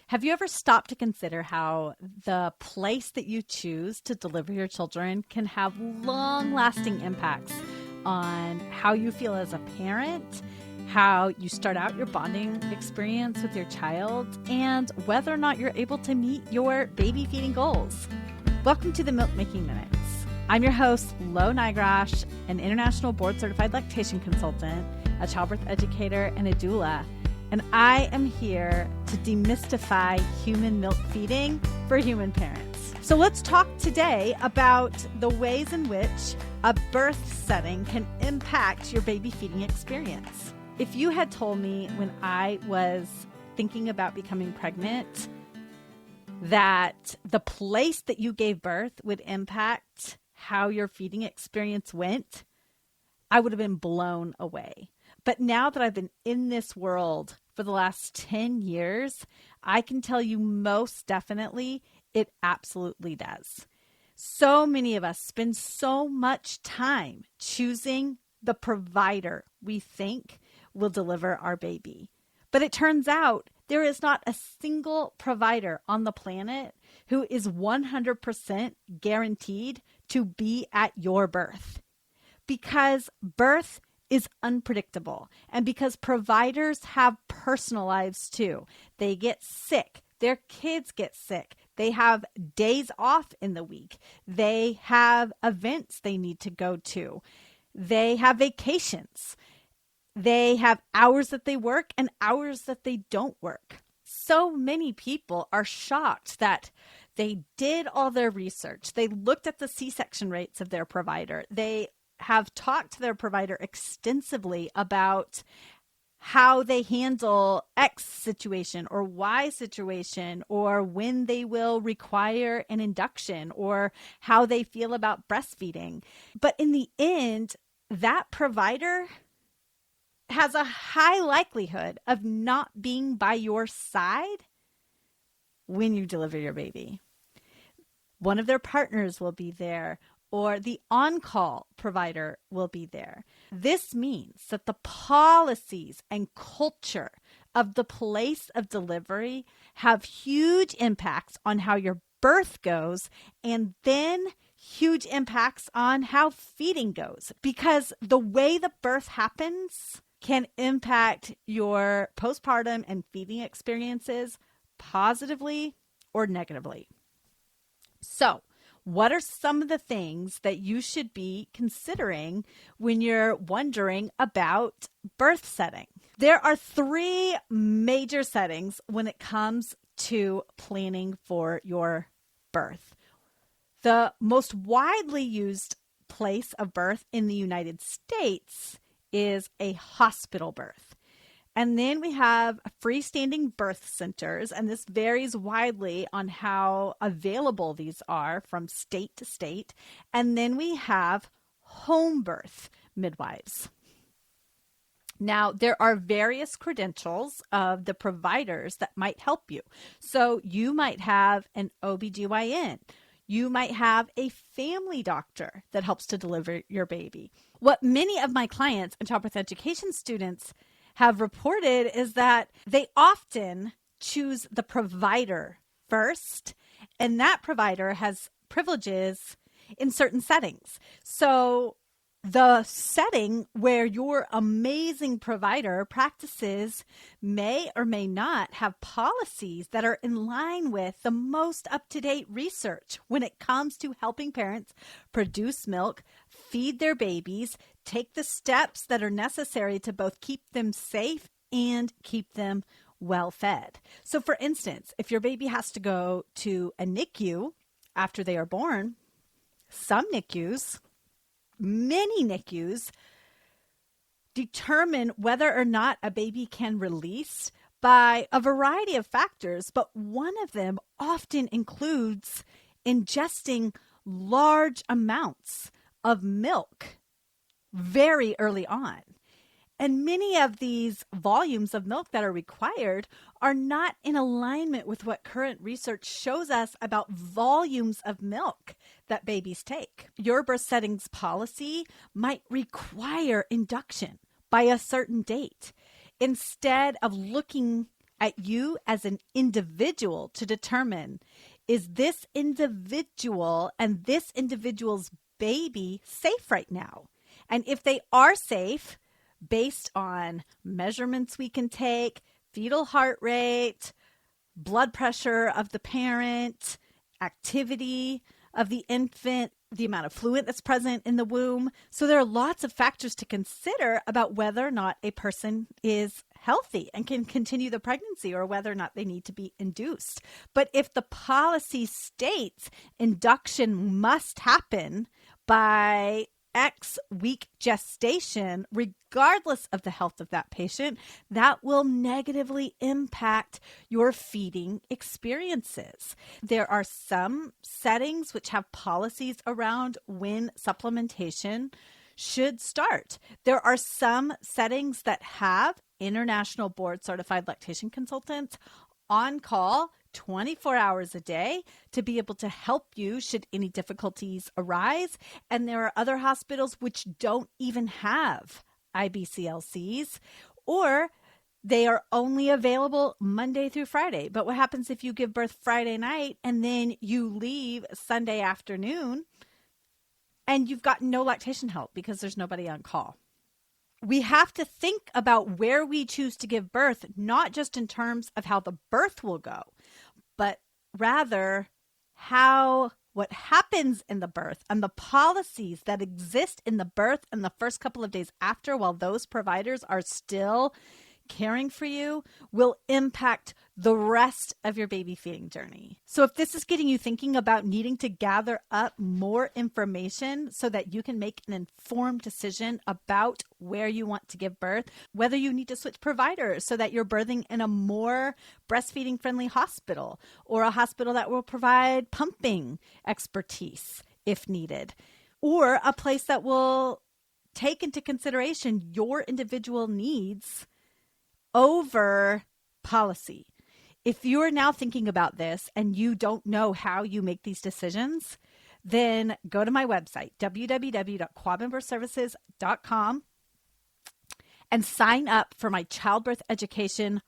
Have you ever stopped to consider how the place that you choose to deliver your children can have long-lasting impacts on how you feel as a parent, how you start out your bonding experience with your child, and whether or not you're able to meet your baby feeding goals? Welcome to the Milk Making Minutes. I'm your host, Lo Nigrosh, an international board-certified lactation consultant, a childbirth educator, and a doula. And I am here to demystify human milk feeding for human parents. So let's talk today about the ways in which a birth setting can impact your baby feeding experience. If you had told me when I was thinking about becoming pregnant that the place that you gave birth would impact how your feeding experience went, I would have been blown away. But now that I've been in this world for the last 10 years, I can tell you most definitely it absolutely does. So many of us spend so much time choosing the provider we think will deliver our baby. But it turns out there is not a single provider on the planet who is 100% guaranteed to be at your birth. Because birth is unpredictable, and because providers have personal lives too. They get sick. Their kids get sick. They have days off in the week. They have events they need to go to. They have vacations. They have hours that they work and hours that they don't work. So many people are shocked that they did all their research. They looked at the C-section rates of their provider. They have talked to their provider extensively about how they handle X situation or Y situation, or when they will require an induction, or how they feel about breastfeeding. But in the end, that provider has a high likelihood of not being by your side when you deliver your baby. One of their partners will be there, or the on-call provider will be there. This means that the policies and culture of the place of delivery have huge impacts on how your birth goes, and then huge impacts on how feeding goes, because the way the birth happens can impact your postpartum and feeding experiences positively or negatively. So, what are some of the things that you should be considering when you're wondering about birth setting? There are three major settings when it comes to planning for your birth. The most widely used place of birth in the United States is a hospital birth. And then we have freestanding birth centers, and this varies widely on how available these are from state to state. And then we have home birth midwives. Now, there are various credentials of the providers that might help you. So you might have an OBGYN. You might have a family doctor that helps to deliver your baby. What many of my clients and childbirth education students have reported is that they often choose the provider first, and that provider has privileges in certain settings. So the setting where your amazing provider practices may or may not have policies that are in line with the most up-to-date research when it comes to helping parents produce milk, feed their babies, take the steps that are necessary to both keep them safe and keep them well fed. So for instance, if your baby has to go to a NICU after they are born, some NICUs, many NICUs, determine whether or not a baby can release by a variety of factors, but one of them often includes ingesting large amounts of milk very early on. And many of these volumes of milk that are required are not in alignment with what current research shows us about volumes of milk that babies take. Your birth settings policy might require induction by a certain date instead of looking at you as an individual to determine, is this individual and this individual's baby safe right now? And if they are safe, based on measurements we can take, fetal heart rate, blood pressure of the parent, activity of the infant, the amount of fluid that's present in the womb. So there are lots of factors to consider about whether or not a person is healthy and can continue the pregnancy, or whether or not they need to be induced. But if the policy states induction must happen by X week gestation, regardless of the health of that patient, that will negatively impact your feeding experiences. There are some settings which have policies around when supplementation should start. There are some settings that have international board certified lactation consultants on call 24 hours a day to be able to help you should any difficulties arise. And there are other hospitals which don't even have IBCLCs, or they are only available Monday through Friday. But what happens if you give birth Friday night and then you leave Sunday afternoon and you've got no lactation help because there's nobody on call? We have to think about where we choose to give birth, not just in terms of how the birth will go, but rather what happens in the birth and the policies that exist in the birth and the first couple of days after, while those providers are still caring for you, will impact the rest of your baby feeding journey. So if this is getting you thinking about needing to gather up more information so that you can make an informed decision about where you want to give birth, whether you need to switch providers so that you're birthing in a more breastfeeding friendly hospital, or a hospital that will provide pumping expertise if needed, or a place that will take into consideration your individual needs over policy. If you're now thinking about this and you don't know how you make these decisions, then go to my website, www.quabenbirthservices.com, and sign up for my childbirth education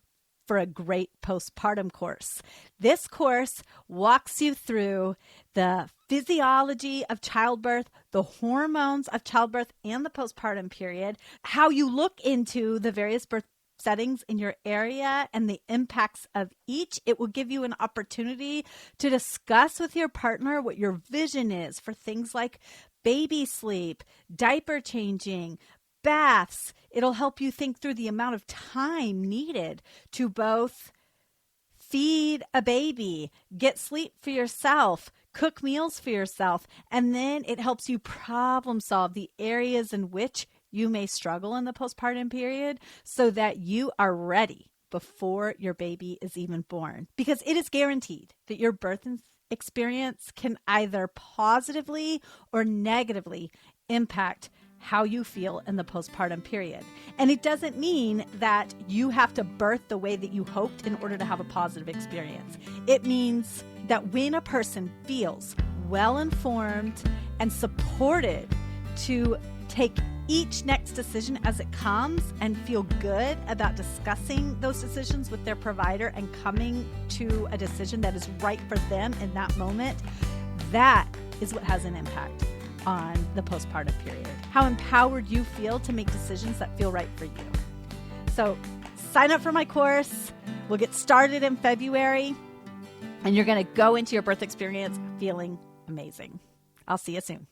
for a great postpartum course. This course walks you through the physiology of childbirth, the hormones of childbirth and the postpartum period, how you look into the various birth settings in your area and the impacts of each. It will give you an opportunity to discuss with your partner what your vision is for things like baby sleep, diaper changing, baths. It'll help you think through the amount of time needed to both feed a baby, get sleep for yourself, cook meals for yourself, and then it helps you problem solve the areas in which you may struggle in the postpartum period so that you are ready before your baby is even born. Because it is guaranteed that your birth experience can either positively or negatively impact how you feel in the postpartum period. And it doesn't mean that you have to birth the way that you hoped in order to have a positive experience. It means that when a person feels well informed and supported to take each next decision as it comes and feel good about discussing those decisions with their provider and coming to a decision that is right for them in that moment, that is what has an impact on the postpartum period. How empowered you feel to make decisions that feel right for you. So sign up for my course. We'll get started in February, and you're going to go into your birth experience feeling amazing. I'll see you soon.